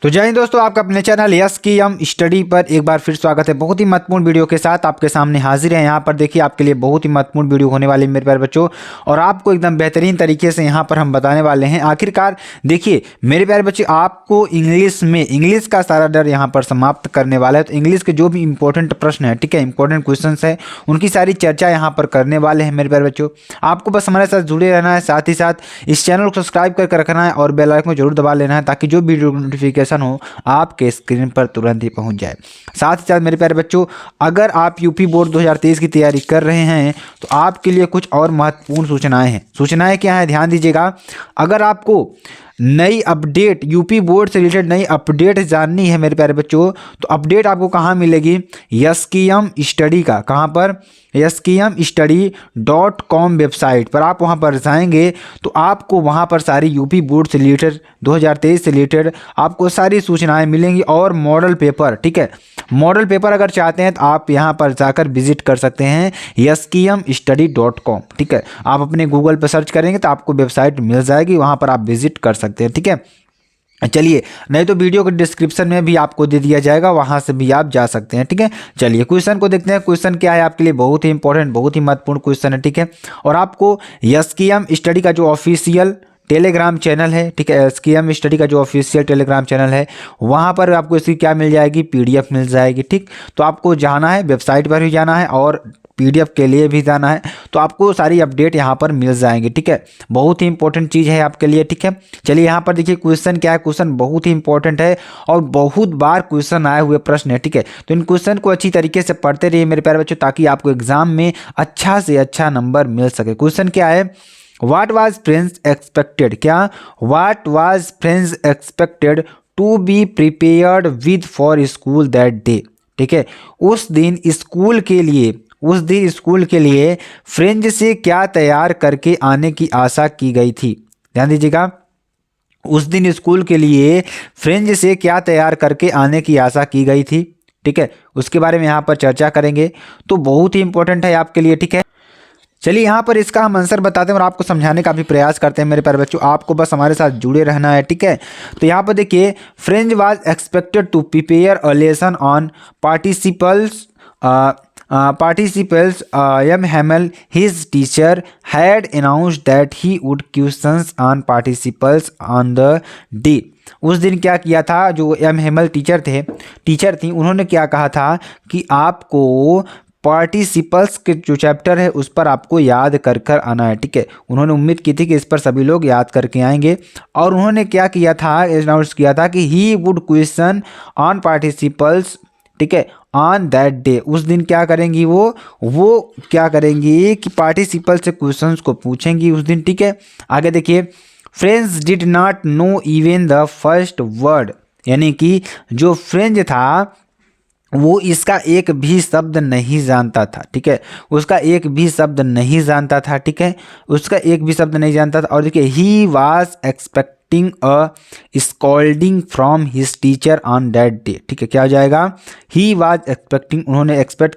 तो जय हिंद दोस्तों, आपका अपने चैनल यस की एम स्टडी पर एक बार फिर स्वागत है। बहुत ही महत्वपूर्ण वीडियो के साथ आपके सामने हाजिर है। यहाँ पर देखिए आपके लिए बहुत ही महत्वपूर्ण वीडियो होने वाली है मेरे प्यारे बच्चों, और आपको एकदम बेहतरीन तरीके से यहाँ पर हम बताने वाले हैं। आखिरकार देखिए मेरे प्यारे बच्चे, आपको इंग्लिश का सारा डर यहाँ पर समाप्त करने वाला है। तो इंग्लिश के जो भी इंपॉर्टेंट प्रश्न है, ठीक है, इंपॉर्टेंट क्वेश्चन है, उनकी सारी चर्चा यहाँ पर करने वाले हैं मेरे प्यारे बच्चों। आपको बस हमारे साथ जुड़े रहना है, साथ ही साथ इस चैनल को सब्सक्राइब करके रखना है और बेल आइकन को जरूर दबा लेना है, ताकि जो वीडियो नोटिफिकेशन हो आपके स्क्रीन पर तुरंत ही पहुंच जाए। साथ ही साथ मेरे प्यारे बच्चों, अगर आप यूपी बोर्ड 2023 की तैयारी कर रहे हैं तो आपके लिए कुछ और महत्वपूर्ण सूचनाएं हैं। सूचनाएं क्या है, ध्यान दीजिएगा। अगर आपको नई अपडेट, यूपी बोर्ड से रिलेटेड नई अपडेट जाननी है मेरे प्यारे बच्चों, तो अपडेट आपको कहाँ मिलेगी? यस्कीएम स्टडी का। कहाँ पर? yskmstudy.com वेबसाइट पर आप वहाँ पर जाएंगे तो आपको वहाँ पर सारी यूपी बोर्ड से रिलेटेड 2023 से रिलेटेड आपको सारी सूचनाएं मिलेंगी, और मॉडल पेपर, ठीक है, मॉडल पेपर अगर चाहते हैं तो आप यहाँ पर जाकर विजिट कर सकते हैं yskmstudy.com, ठीक है। आप अपने गूगल पर सर्च करेंगे तो आपको वेबसाइट मिल जाएगी, वहाँ पर आप विजिट कर सकते हैं, ठीक है। चलिए, नहीं तो वीडियो के डिस्क्रिप्शन में भी आपको दे दिया जाएगा, वहां से भी आप जा सकते हैं, ठीक है। चलिए क्वेश्चन को देखते हैं। क्वेश्चन क्या है आपके लिए? बहुत ही इंपॉर्टेंट, बहुत ही महत्वपूर्ण क्वेश्चन है, ठीक है। और आपको यस्कीएम स्टडी का जो ऑफिशियल टेलीग्राम चैनल है, ठीक है, यस्कीएम स्टडी का जो ऑफिशियल टेलीग्राम चैनल है, वहाँ पर आपको इसकी क्या मिल जाएगी? पीडीएफ मिल जाएगी, ठीक। तो आपको जाना है, वेबसाइट पर भी जाना है और पीडीएफ के लिए भी जाना है, तो आपको सारी अपडेट यहाँ पर मिल जाएंगी, ठीक है। बहुत ही इंपॉर्टेंट चीज़ है आपके लिए, ठीक है। चलिए यहाँ पर देखिए क्वेश्चन क्या है। क्वेश्चन बहुत ही इंपॉर्टेंट है और बहुत बार क्वेश्चन आए हुए प्रश्न है, ठीक है। तो इन क्वेश्चन को अच्छी तरीके से पढ़ते रहिए मेरे प्यारे बच्चों, ताकि आपको एग्जाम में अच्छा से अच्छा नंबर मिल सके। क्वेश्चन क्या है? What was friends expected? क्या? What was friends expected to be prepared with for school that day? ठीक है, उस दिन स्कूल के लिए फ्रेंच से क्या तैयार करके आने की आशा की गई थी? ध्यान दीजिएगा, उस दिन स्कूल के लिए फ्रेंच से क्या तैयार करके आने की आशा की गई थी, ठीक है। उसके बारे में यहाँ पर चर्चा करेंगे, तो बहुत ही इंपॉर्टेंट है आपके लिए, ठीक है। चलिए यहाँ पर इसका हम आंसर बताते हैं और आपको समझाने का भी प्रयास करते हैं मेरे प्यारे बच्चों। आपको बस हमारे साथ जुड़े रहना है, ठीक है। तो यहाँ पर देखिए, French was expected to prepare a lesson on participles M. Hamel, his teacher, had announced that he would questions on participles on the day. उस दिन क्या किया था? जो एम हेमल टीचर थी, उन्होंने क्या कहा था कि आपको पार्टिसिपल्स के जो चैप्टर है उस पर आपको याद कर कर आना है, ठीक है। उन्होंने उम्मीद की थी कि इस पर सभी लोग याद करके आएंगे, और उन्होंने क्या किया था? अनाउंस किया था कि he would question on participles, ठीक है, ऑन दैट डे। उस दिन क्या करेंगी? वो क्या करेंगी कि पार्टिसिपल से क्वेश्चंस को पूछेंगी उस दिन, ठीक है। आगे देखिए, French did not know even the first word, यानी कि जो फ्रेंच था वो इसका एक भी शब्द नहीं जानता था, ठीक है। उसका एक भी शब्द नहीं जानता था, ठीक है, उसका एक भी शब्द नहीं जानता था। और देखिए, he was expecting a scolding from his teacher on that day, ठीक है। क्या हो जाएगा? ही वाज एक्सपेक्टिंग, उन्होंने एक्सपेक्ट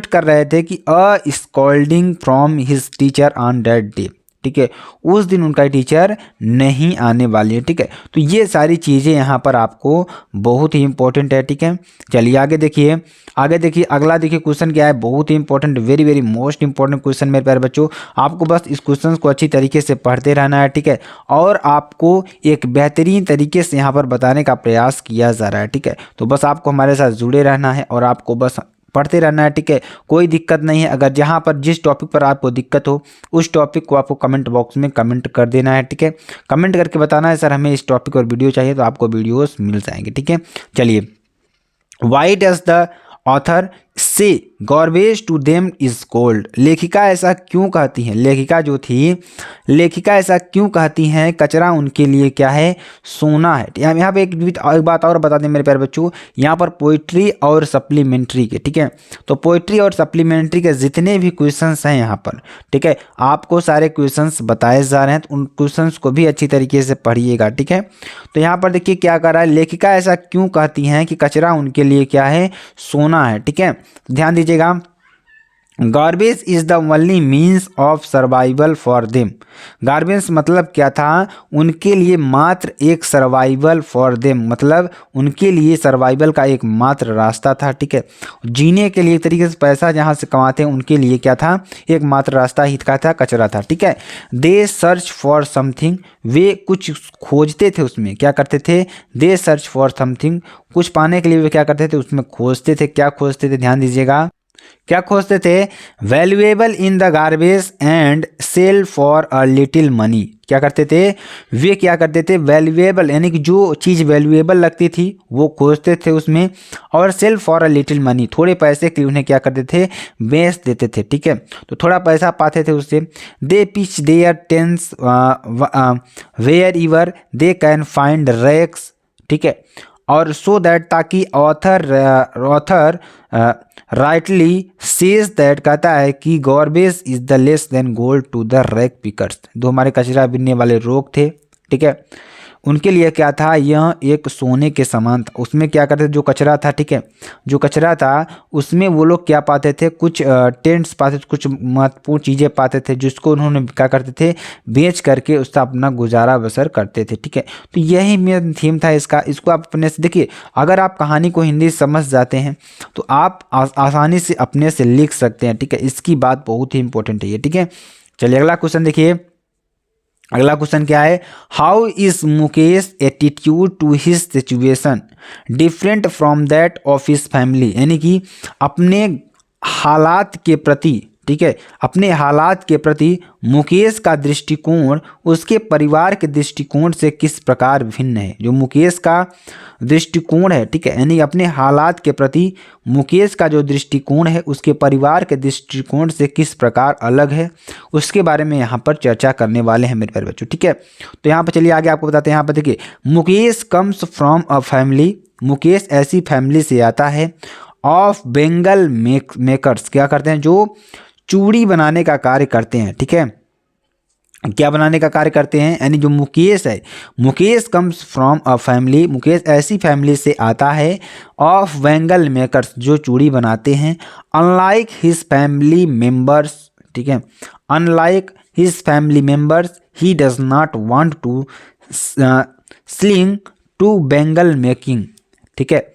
कर रहे थे कि a scolding from his teacher on that day, ठीक है। उस दिन उनका टीचर नहीं आने वाली है, ठीक है। तो ये सारी चीज़ें यहाँ पर आपको बहुत ही इंपॉर्टेंट है, ठीक है। चलिए आगे देखिए, अगला देखिए क्वेश्चन क्या है? बहुत ही important, very very most important question मेरे प्यारे बच्चों। आपको बस इस क्वेश्चन को अच्छी तरीके से पढ़ते रहना है, ठीक है, और आपको एक बेहतरीन तरीके से यहाँ पर बताने का प्रयास किया जा रहा है, ठीक है। तो बस आपको हमारे साथ जुड़े रहना है और आपको बस पढ़ते रहना है, ठीक है। कोई दिक्कत नहीं है। अगर जहाँ पर जिस टॉपिक पर आपको दिक्कत हो उस टॉपिक को आपको कमेंट बॉक्स में कमेंट कर देना है, ठीक है। कमेंट करके बताना है सर हमें इस टॉपिक और वीडियो चाहिए, तो आपको वीडियोस मिल जाएंगे, ठीक है। चलिए, वाई डज द ऑथर से garbage to them is gold? लेखिका ऐसा क्यों कहती हैं? लेखिका ऐसा क्यों कहती हैं कचरा उनके लिए क्या है? सोना है। यहाँ पे एक बात और बता दें मेरे प्यारे बच्चों, यहाँ पर पोइट्री और सप्लीमेंट्री के, ठीक है, तो पोइट्री और सप्लीमेंट्री के जितने भी क्वेश्चंस हैं यहाँ पर, ठीक है, आपको सारे क्वेश्चंस बताए जा रहे हैं, तो उन क्वेश्चंस को भी अच्छी तरीके से पढ़िएगा, ठीक है। तो यहाँ पर देखिए क्या कर रहा है, लेखिका ऐसा क्यों कहती हैं कि कचरा उनके लिए क्या है? सोना है, ठीक है। ध्यान दीजिएगा, garbage is the only means of survival for them. Garbage मतलब क्या था, उनके लिए मात्र एक सर्वाइवल फॉर देम, मतलब उनके लिए सर्वाइवल का एक मात्र रास्ता था। ठीक है, जीने के लिए एक तरीके से पैसा जहाँ से कमाते हैं उनके लिए क्या था, एक मात्र रास्ता ही का था, कचरा था। ठीक है, दे सर्च फॉर समथिंग, वे कुछ खोजते थे, उसमें क्या करते थे, दे सर्च फॉर समथिंग, कुछ पाने के लिए वे क्या करते थे, उसमें खोजते थे। क्या खोजते थे, ध्यान दीजिएगा, क्या खोजते थे, valuable in the garbage and sell for a little money. क्या करते थे, वे क्या करते थे, वैल्यूएबल यानी कि जो चीज़ वैल्यूएबल लगती थी वो खोजते थे उसमें, और sell for a little money, थोड़े पैसे के लिए उन्हें क्या करते थे, बेच देते थे। ठीक है, तो थोड़ा पैसा पाते थे उससे। They pitch their tents wherever they can find rags. ठीक है, और सो दैट, ताकि ऑथर राइटली सेज दैट, कहता है कि garbage is the less than gold to the rag pickers, जो हमारे कचरा बीनने वाले लोग थे। ठीक है, उनके लिए क्या था, यह एक सोने के समान था। उसमें क्या करते थे, जो कचरा था, ठीक है, जो कचरा था उसमें वो लोग क्या पाते थे, कुछ टेंट्स पाते थे, कुछ महत्वपूर्ण चीज़ें पाते थे, जिसको उन्होंने क्या करते थे, बेच करके उसका अपना गुजारा बसर करते थे। ठीक है, तो यही मेन थीम था इसका। इसको आप अपने से देखिए, अगर आप कहानी को हिंदी समझ जाते हैं तो आप आसानी से अपने से लिख सकते हैं। ठीक है, इसकी बात बहुत ही इंपॉर्टेंट है ये। ठीक है, चलिए अगला क्वेश्चन देखिए। अगला क्वेश्चन क्या है, how is Mukesh attitude to his situation different from that of his family, यानी कि अपने हालात के प्रति, ठीक है, अपने हालात के प्रति मुकेश का दृष्टिकोण उसके परिवार के दृष्टिकोण से किस प्रकार भिन्न है। जो मुकेश का दृष्टिकोण है, ठीक है, यानी अपने हालात के प्रति मुकेश का जो दृष्टिकोण है उसके परिवार के दृष्टिकोण से किस प्रकार अलग है, उसके बारे में यहाँ पर चर्चा करने वाले हैं मेरे प्यारे बच्चों। ठीक है, तो यहाँ पर चलिए आगे आपको बताते हैं। यहाँ पर देखिए, Mukesh comes from a family, Mukesh ऐसी फैमिली से आता है, ऑफ बेंगल मेकर्स, क्या करते हैं, जो चूड़ी बनाने का कार्य करते हैं। ठीक है, क्या बनाने का कार्य करते हैं, यानी जो मुकेश है, Mukesh comes from a family, Mukesh ऐसी फैमिली से आता है, ऑफ बेंगल मेकर्स, जो चूड़ी बनाते हैं, अनलाइक हिज फैमिली मेंबर्स, ठीक है, unlike his family members he does not want to sling to bangle making. ठीक है,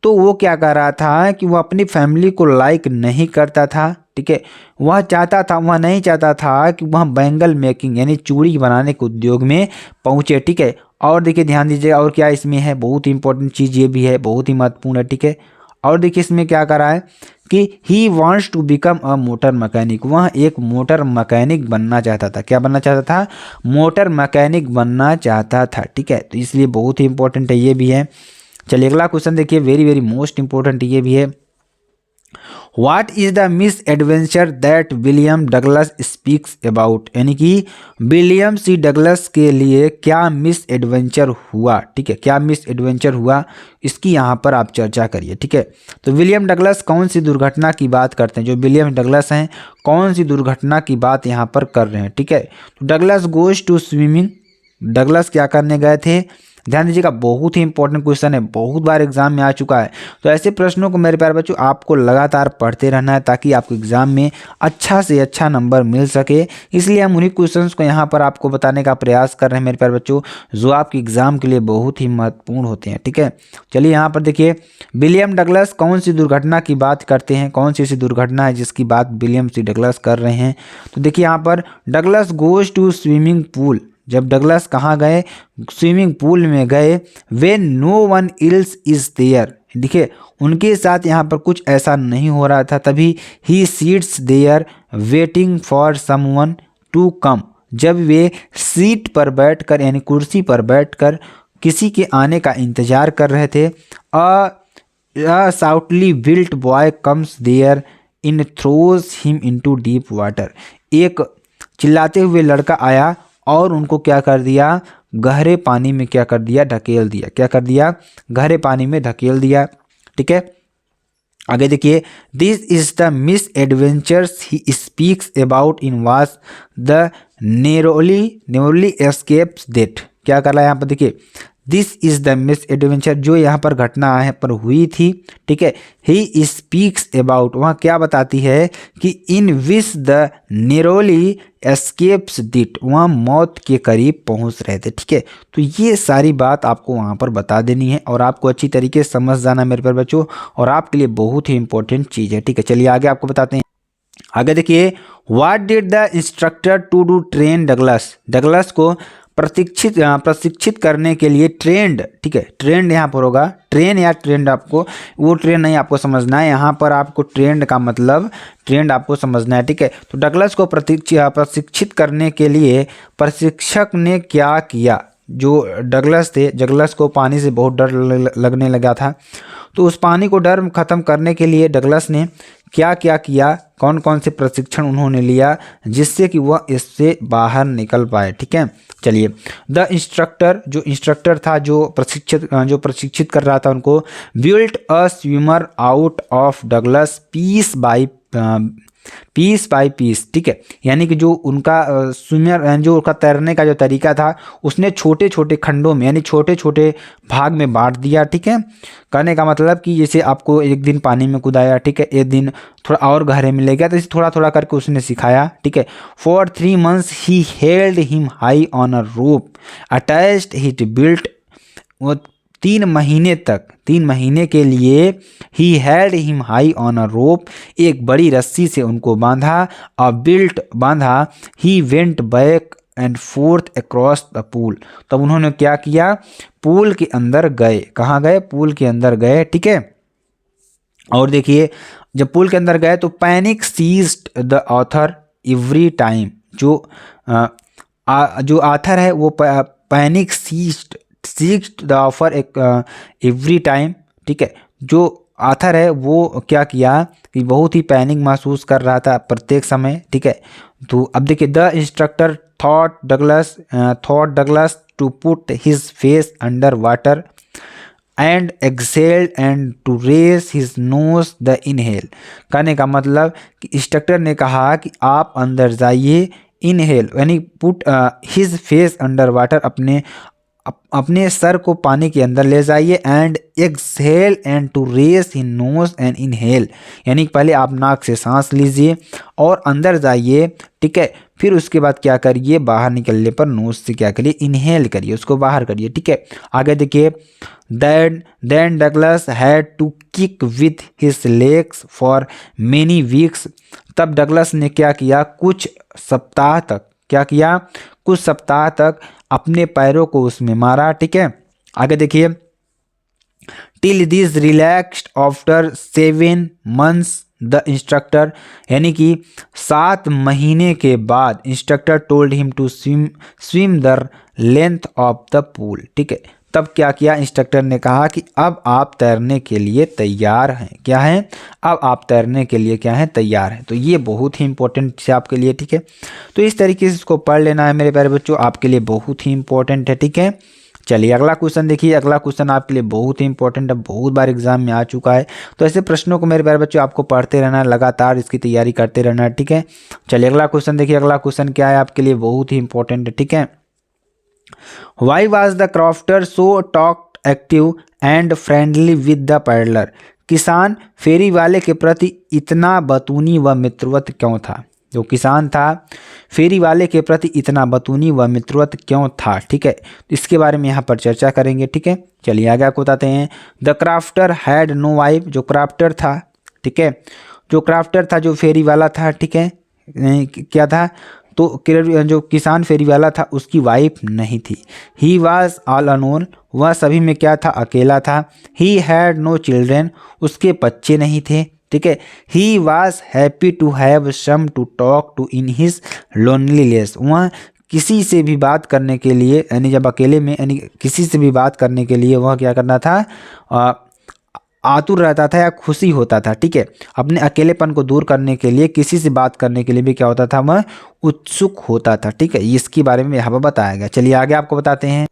तो वो क्या कर रहा था कि वो अपनी फैमिली को लाइक नहीं करता था। ठीक है, वह चाहता था, वह नहीं चाहता था कि वह बैंगल मेकिंग यानी चूड़ी बनाने के उद्योग में पहुँचे। ठीक है, और देखिए ध्यान दीजिएगा, और क्या इसमें है, बहुत ही इंपॉर्टेंट चीज़ ये भी है, बहुत ही महत्वपूर्ण है। ठीक है, और देखिए इसमें क्या कर रहा है कि he wants to become a motor mechanic, वह एक मोटर मैकेनिक बनना चाहता था। क्या बनना चाहता था, मोटर मैकेनिक बनना चाहता था। ठीक है, तो इसलिए बहुत ही इंपॉर्टेंट है, ये भी है। चलिए अगला क्वेश्चन देखिए, वेरी वेरी मोस्ट इंपॉर्टेंट ये भी है। What is the miss adventure that William Douglas speaks about, यानी कि विलियम सी डगलस के लिए क्या मिस एडवेंचर हुआ। ठीक है, क्या मिस एडवेंचर हुआ, इसकी यहाँ पर आप चर्चा करिए। ठीक है, तो विलियम डगलस कौन सी दुर्घटना की बात करते हैं, जो विलियम डगलस हैं कौन सी दुर्घटना की बात यहाँ पर कर रहे हैं। ठीक है, तो Douglas goes to swimming, Douglas क्या करने गए थे, ध्यान दीजिएगा, बहुत ही इंपॉर्टेंट क्वेश्चन है, बहुत बार एग्जाम में आ चुका है। तो ऐसे प्रश्नों को मेरे प्यारे बच्चों आपको लगातार पढ़ते रहना है, ताकि आपको एग्जाम में अच्छा से अच्छा नंबर मिल सके। इसलिए हम उन्हीं क्वेश्चंस को यहाँ पर आपको बताने का प्रयास कर रहे हैं मेरे प्यारे बच्चों, जो आपके एग्जाम के लिए बहुत ही महत्वपूर्ण होते हैं। ठीक है, चलिए यहाँ पर देखिए, विलियम डगलस कौन सी दुर्घटना की बात करते हैं, कौन सी ऐसी दुर्घटना है जिसकी बात विलियम सी डगलस कर रहे हैं। तो देखिए यहाँ पर, Douglas goes to swimming pool, जब डगलस कहाँ गए, स्विमिंग पूल में गए, वे no one else is there, देखिए उनके साथ यहाँ पर कुछ ऐसा नहीं हो रहा था, तभी he sits there waiting for someone to come, जब वे सीट पर बैठकर यानी कुर्सी पर बैठकर किसी के आने का इंतजार कर रहे थे। A stoutly built boy comes there and throws him into deep water, एक चिल्लाते हुए लड़का आया और उनको क्या कर दिया, गहरे पानी में क्या कर दिया, ढकेल दिया। क्या कर दिया, गहरे पानी में ढकेल दिया। ठीक है, आगे देखिए, this is the miss adventures he speaks about in was the neroli escapes that, क्या कर रहा है यहाँ पर देखिए, this is the miss adventure, जो यहाँ पर घटना है पर हुई थी, ठीक है। ही स्पीक्स अबाउट, वहाँ क्या बताती है कि इन विच द निरोली एस्केप्स डिट, वहाँ मौत के करीब पहुँच रहे थे, ठीक है। तो ये सारी बात आपको वहाँ पर बता देनी है और आपको अच्छी तरीके से समझ जाना मेरे प्यारे बच्चों, और आपके लिए बहुत ही इंपॉर्टेंट चीज़ है, ठीक है। चलिए आगे आपको बताते हैं। आगे देखिए, what did the instructor to do train Douglas, Douglas को प्रशिक्षित करने के लिए ट्रेंड, ठीक है। ट्रेंड यहाँ पर होगा, ट्रेन या ट्रेंड, आपको वो ट्रेन नहीं आपको समझना है, यहाँ पर आपको ट्रेंड का मतलब ट्रेंड आपको समझना है, ठीक है। तो डगलस को प्रशिक्षित करने के लिए प्रशिक्षक ने क्या किया, जो डगलस थे, डगलस को पानी से बहुत डर लगने लगा था, तो उस पानी को डर खत्म करने के लिए डगलस ने क्या क्या किया, कौन कौन से प्रशिक्षण उन्होंने लिया जिससे कि वह इससे बाहर निकल पाए, ठीक है। चलिए, द इंस्ट्रक्टर, जो इंस्ट्रक्टर था, जो प्रशिक्षित कर रहा था उनको, built a swimmer out of Douglas piece by piece, ठीक है। यानी कि जो उनका स्विमर, जो उनका तैरने का जो तरीका था, उसने छोटे छोटे खंडों में यानी छोटे छोटे भाग में बांट दिया, ठीक है। कहने का मतलब कि जैसे आपको एक दिन पानी में कूदाया, ठीक है, एक दिन थोड़ा और गहरे में ले गया, तो इसे थोड़ा थोड़ा करके उसने सिखाया, ठीक है। For 3 months he held him high on a rope attached hit belt, वो 3 महीने के लिए he held him high on a rope, एक बड़ी रस्सी से उनको बांधा, अ बिल्ट बांधा, he went back and forth across the pool, तब उन्होंने क्या किया, पूल के अंदर गए, कहाँ गए, पूल के अंदर गए, ठीक है। और देखिए, जब पूल के अंदर गए तो panic seized the author every time, जो ऑथर है वो panic seized the offer every time, ठीक है। जो ऑथर है वो क्या किया कि बहुत ही पैनिक महसूस कर रहा था प्रत्येक समय, ठीक है। तो अब देखिए, the instructor thought Douglas to put his face under water and exhaled and to raise his nose the inhale, कहने का मतलब कि इंस्ट्रक्टर ने कहा कि आप अंदर जाइए, इनहेल यानी put his face under water, अपने सर को पानी के अंदर ले जाइए, and exhale and to raise his nose and inhale, यानी पहले आप नाक से सांस लीजिए और अंदर जाइए, ठीक है। फिर उसके बाद क्या करिए, बाहर निकलने पर नोज से क्या करिए, इनहेल करिए, उसको बाहर करिए, ठीक है। आगे देखिए, then Douglas had to kick with his legs for many weeks, तब डगलस ने क्या किया, कुछ सप्ताह तक अपने पैरों को उसमें मारा, ठीक है। आगे देखिए, till this relaxed after 7 months the instructor, यानी कि 7 महीने के बाद instructor told him to swim the length of the pool, ठीक है। तब क्या किया, इंस्ट्रक्टर ने कहा कि अब आप तैरने के लिए तैयार हैं, क्या हैं, अब आप तैरने के लिए क्या हैं, तैयार हैं। तो ये बहुत ही इंपॉर्टेंट है आपके लिए, ठीक है। तो इस तरीके से इसको पढ़ लेना है मेरे प्यारे बच्चों, आपके लिए बहुत ही इंपॉर्टेंट है, ठीक है। चलिए अगला क्वेश्चन देखिए, अगला क्वेश्चन आपके लिए बहुत ही इंपॉर्टेंट है, बहुत बार एग्जाम में आ चुका है। तो ऐसे प्रश्नों को मेरे प्यारे बच्चों आपको पढ़ते रहना है, लगातार इसकी तैयारी करते रहना है, ठीक है। चलिए अगला क्वेश्चन देखिए, अगला क्वेश्चन क्या है आपके लिए, बहुत ही इंपॉर्टेंट है, ठीक है। Why was the crofter so talkative and friendly with the peddler? किसान फेरी वाले के प्रति इतना बतूनी व मित्रवत क्यों था, जो किसान था फेरी वाले के प्रति इतना बतूनी व मित्रवत क्यों था, ठीक है। इसके बारे में यहाँ पर चर्चा करेंगे, ठीक है। चलिए आगे आपको बताते हैं। The crofter had no wife, जो क्राफ्टर था, ठीक है, जो क्राफ्टर था, जो फेरी वाला था, ठीक है, क्या था, तो जो किसान फेरी वाला था उसकी वाइफ नहीं थी। ही वॉज ऑल अलोन, वह सभी में क्या था, अकेला था। ही हैड नो चिल्ड्रेन, उसके बच्चे नहीं थे, ठीक है। He was happy to have some to talk to in his loneliness, वह किसी से भी बात करने के लिए, यानी जब अकेले में, यानी किसी से भी बात करने के लिए वह क्या करना था, आतुर रहता था या खुशी होता था, ठीक है। अपने अकेलेपन को दूर करने के लिए, किसी से बात करने के लिए भी क्या होता था, वह उत्सुक होता था, ठीक है। इसके बारे में यहाँ पर बताया गया। चलिए आगे आपको बताते हैं।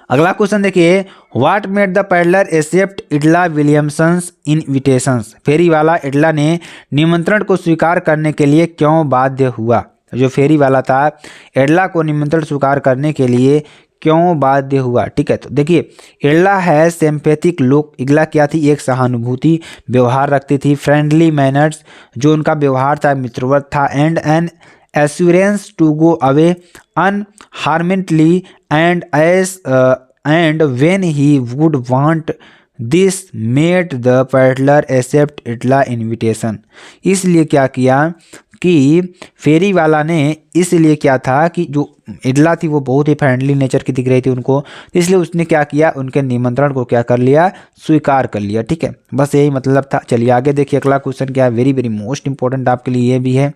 अगला क्वेश्चन देखिए, what made the peddler accept Edla Williamson's invitations, फेरी वाला इडला ने निमंत्रण को स्वीकार करने के लिए क्यों बाध्य हुआ, जो फेरी वाला था एडला को निमंत्रण स्वीकार करने के लिए क्यों बाध्य हुआ। ठीक है, तो देखिए इगला है सिंपैथिक लुक, इगला क्या थी, एक सहानुभूति व्यवहार रखती थी, फ्रेंडली मैनर्स, जो उनका व्यवहार था मित्रवत था, and an assurance to go away unharmed and when he would want this made the peddler accept Edla invitation. इसलिए क्या किया कि फेरी वाला ने, इसलिए क्या था कि जो इडला थी वो बहुत ही फ्रेंडली नेचर की दिख रही थी उनको, इसलिए उसने क्या किया, उनके निमंत्रण को क्या कर लिया, स्वीकार कर लिया। ठीक है, बस यही मतलब था। चलिए आगे देखिए अगला क्वेश्चन क्या है, वेरी वेरी मोस्ट इंपॉर्टेंट आपके लिए ये भी है।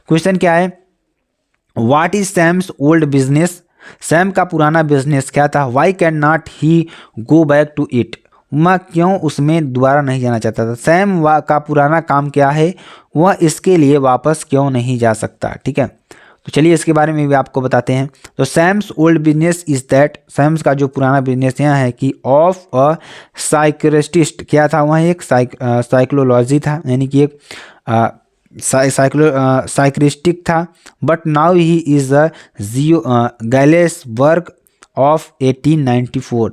क्वेश्चन क्या है, what is Sam's old business. Sam का पुराना बिजनेस क्या था। Why can not he go back to it, वह क्यों उसमें दोबारा नहीं जाना चाहता था। सैम का पुराना काम क्या है, वह इसके लिए वापस क्यों नहीं जा सकता। ठीक है, तो चलिए इसके बारे में भी आपको बताते हैं। तो Sam's old business is that, Sam's का जो पुराना बिजनेस यह है कि ऑफ अ साइकियाट्रिस्ट, क्या था वह एक साइकोलॉजी था, यानी कि एक साइक्रिस्टिक था। But now he is a Galesburg of 1894,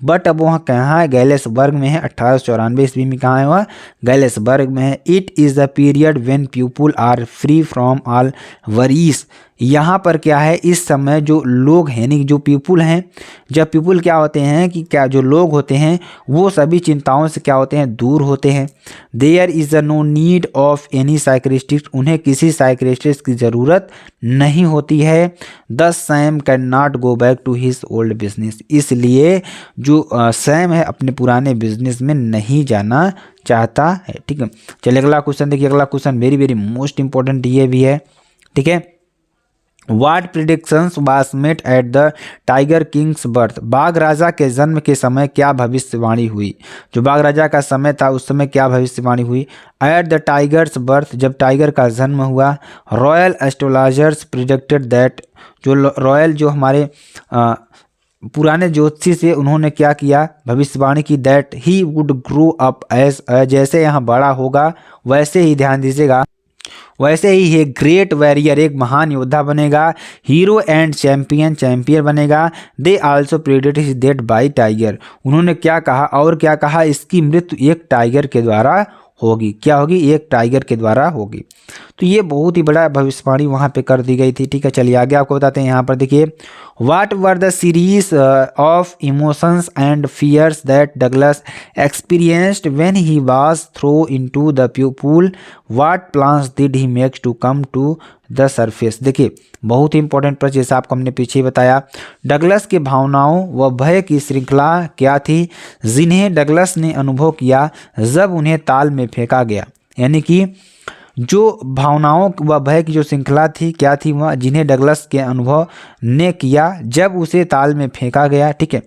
but अब वहाँ कहाँ है, गैलेसबर्ग में है। 1894 ईस्वी में कहाँ है वह, गैलेसबर्ग में है। It is the period when people are free from all worries, यहाँ पर क्या है, इस समय जो लोग हैं, यानी जो पीपल हैं, जब पीपल क्या होते हैं कि क्या जो लोग होते हैं वो सभी चिंताओं से क्या होते हैं, दूर होते हैं। There is no need of any psychiatrist, उन्हें किसी साइक्रिस्टिस्ट की ज़रूरत नहीं होती है। Thus Sam can not go back to his old business, इसलिए जो सैम है अपने पुराने बिजनेस में नहीं जाना चाहता है। ठीक है, चलिए अगला क्वेश्चन देखिए, अगला question very very most important ये भी है। ठीक है, What predictions was made at the Tiger King's birth? बाघ राजा के जन्म के समय क्या भविष्यवाणी हुई। जो बाघ राजा का समय था उस समय क्या भविष्यवाणी हुई। At the tiger's birth, जब टाइगर का जन्म हुआ, रॉयल एस्ट्रोलॉजर्स प्रिडिक्टेड दैट, जो रॉयल जो हमारे पुराने ज्योतिषी से उन्होंने क्या किया, भविष्यवाणी की, that he would grow up as, जैसे यहाँ बड़ा होगा वैसे ही, ध्यान दीजिएगा, वैसे ही ये ग्रेट वॉरियर, एक महान योद्धा बनेगा। हीरो एंड चैंपियन, चैंपियन बनेगा। They also predict his death by Tiger, उन्होंने क्या कहा, और क्या कहा, इसकी मृत्यु एक टाइगर के द्वारा होगी। क्या होगी, एक टाइगर के द्वारा होगी। तो ये बहुत ही बड़ा भविष्यवाणी वहाँ पे कर दी गई थी। ठीक है, चलिए आगे आपको बताते हैं। यहाँ पर देखिए, what were the series of emotions and fears that Douglas experienced when he was throw into the pool, what plans did he make to come to the surface. देखिए बहुत ही इंपॉर्टेंट प्रश्न, जैसा आपको हमने पीछे ही बताया। डगलस के भावनाओं व भय की श्रृंखला क्या थी, जिन्हें डगलस ने अनुभव किया जब उन्हें ताल में फेंका गया। यानी कि जो भावनाओं व भय की जो श्रृंखला थी क्या थी, वह जिन्हें डगलस के अनुभव ने किया जब उसे ताल में फेंका गया। ठीक है,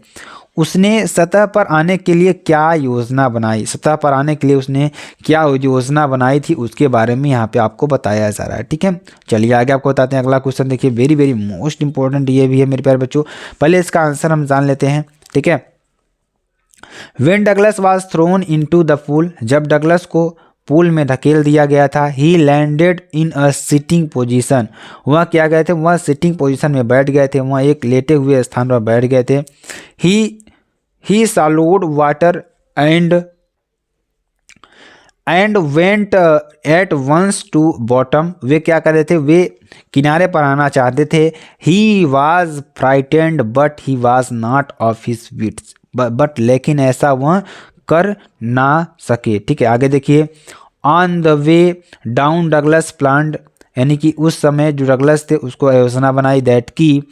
उसने सतह पर आने के लिए क्या योजना बनाई, सतह पर आने के लिए उसने क्या योजना बनाई थी, उसके बारे में यहाँ पे आपको बताया जा रहा है। ठीक है, चलिए आगे आपको बताते हैं। अगला क्वेश्चन देखिए, वेरी वेरी मोस्ट इंपॉर्टेंट ये भी है मेरे प्यारे बच्चों। पहले इसका आंसर हम जान लेते हैं। ठीक है, when Douglas was thrown into the pool, जब डगलस को पूल में धकेल दिया गया था, ही landed in a sitting position, वह क्या गए थे, वह सिटिंग पोजीशन में बैठ गए थे, वह एक लेटे हुए स्थान पर बैठ गए थे। He swallowed water and went at once to bottom, वे क्या कर रहे थे, वे किनारे पर आना चाहते थे। He was frightened but he was not of his wits, but लेकिन ऐसा वह कर ना सके। ठीक है, आगे देखिए। On the way down Douglas planned, यानी कि उस समय जो डगलस थे उसको योजना बनाई, दैट की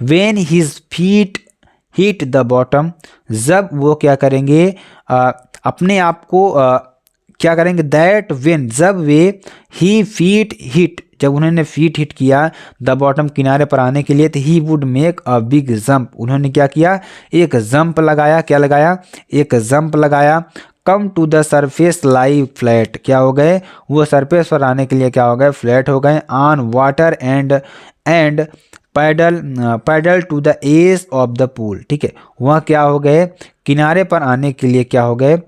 when his feet hit the bottom, जब वो क्या करेंगे, अपने आप को क्या करेंगे, दैट व्हेन, जब वे ही फीट हिट, जब उन्होंने फीट हिट किया द बॉटम, किनारे पर आने के लिए, तो he would make a big jump, उन्होंने क्या किया, एक जंप लगाया। क्या लगाया, एक जंप लगाया। Come to the surface lie flat, क्या हो गए, वो सरफेस पर आने के लिए क्या हो गए, फ्लैट हो गए। On water and paddle to the edge of the pool, ठीक है, वह क्या हो गए, किनारे पर आने के लिए क्या हो गए,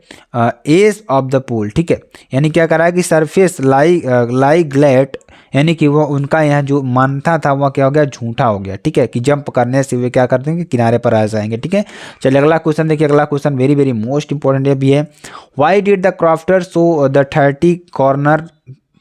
एज ऑफ द पूल। ठीक है, यानी क्या करा है कि सरफेस लाई ग्लैट, यानी कि वो उनका यहाँ जो मानता था वह क्या हो गया, झूठा हो गया। ठीक है, कि जंप करने से वे क्या कर देंगे, किनारे पर आ जाएंगे। ठीक है, चलिए अगला क्वेश्चन देखिए। अगला question very very most important ये भी है। Why did the crofter show the 30 corner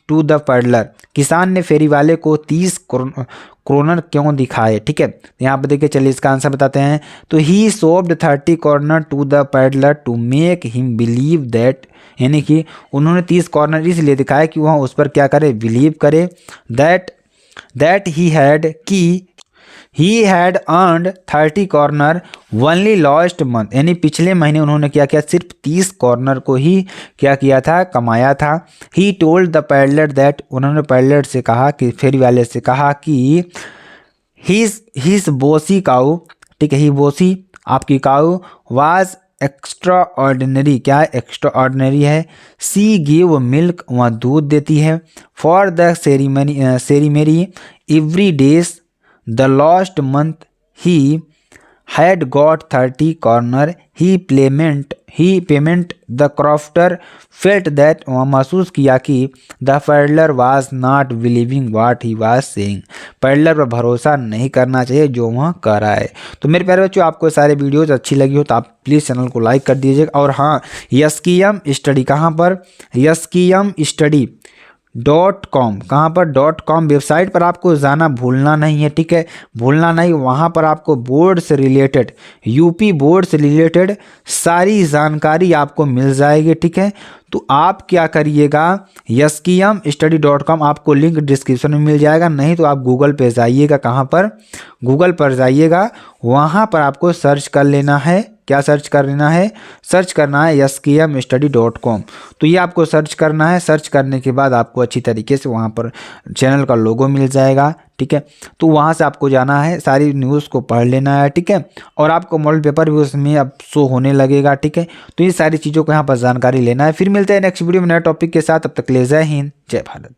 to the peddler? किसान ने फेरी वाले को 30 कॉर्नर क्यों दिखाए? ठीक है, यहाँ पर देखिए, चलिए इसका आंसर बताते हैं। तो he showed 30 corner to the peddler to make him believe that, यानी कि उन्होंने 30 कॉर्नर इसलिए दिखाए कि वह उस पर क्या करे, बिलीव करे। That he had earned 30 corner only last month, यानी पिछले महीने उन्होंने क्या किया, सिर्फ 30 कॉर्नर को ही क्या किया था, कमाया था। He told the peddler that, उन्होंने पैडलर से कहा कि, फेरी वाले से कहा कि हिज बोसी काऊ, ठीक है, ही बोसी आपकी काऊ वाज एक्स्ट्रा ऑर्डिनरी, क्या एक्स्ट्रा ऑर्डिनरी है। सी गिव मिल्क, वह दूध देती है। For the ceremony every days the last month he had got 30 corner. He payment the crofter felt that, वह महसूस किया कि the peddler was not believing what he was saying, peddler पर भरोसा नहीं करना चाहिए जो वह कर रहा है। तो मेरे प्यारे बच्चों, आपको सारे वीडियोज अच्छी लगी हो तो आप प्लीज़ चैनल को लाइक कर दीजिएगा। और हाँ, यस्कीएम स्टडी कहाँ पर, yaskeemstudy.com, कहाँ पर .com वेबसाइट पर आपको जाना भूलना नहीं है। ठीक है, भूलना नहीं, वहाँ पर आपको बोर्ड से रिलेटेड, यूपी बोर्ड से रिलेटेड सारी जानकारी आपको मिल जाएगी। ठीक है, तो आप क्या करिएगा, yaskeemstudy.com आपको लिंक डिस्क्रिप्शन में मिल जाएगा, नहीं तो आप गूगल पे जाइएगा। कहाँ पर, गूगल पर जाइएगा, वहाँ पर आपको सर्च कर लेना है। क्या सर्च कर लेना है, सर्च करना है yaskeemstudy.com। तो ये आपको सर्च करना है। सर्च करने के बाद आपको अच्छी तरीके से वहाँ पर चैनल का लोगो मिल जाएगा। ठीक है, तो वहाँ से आपको जाना है, सारी न्यूज़ को पढ़ लेना है। ठीक है, और आपको मॉडल पेपर भी उसमें अब शो होने लगेगा। ठीक है, तो ये सारी चीज़ों को यहाँ पर जानकारी लेना है। फिर मिलते हैं नेक्स्ट वीडियो में नए टॉपिक के साथ, तब तक ले जय हिंद, जय भारत।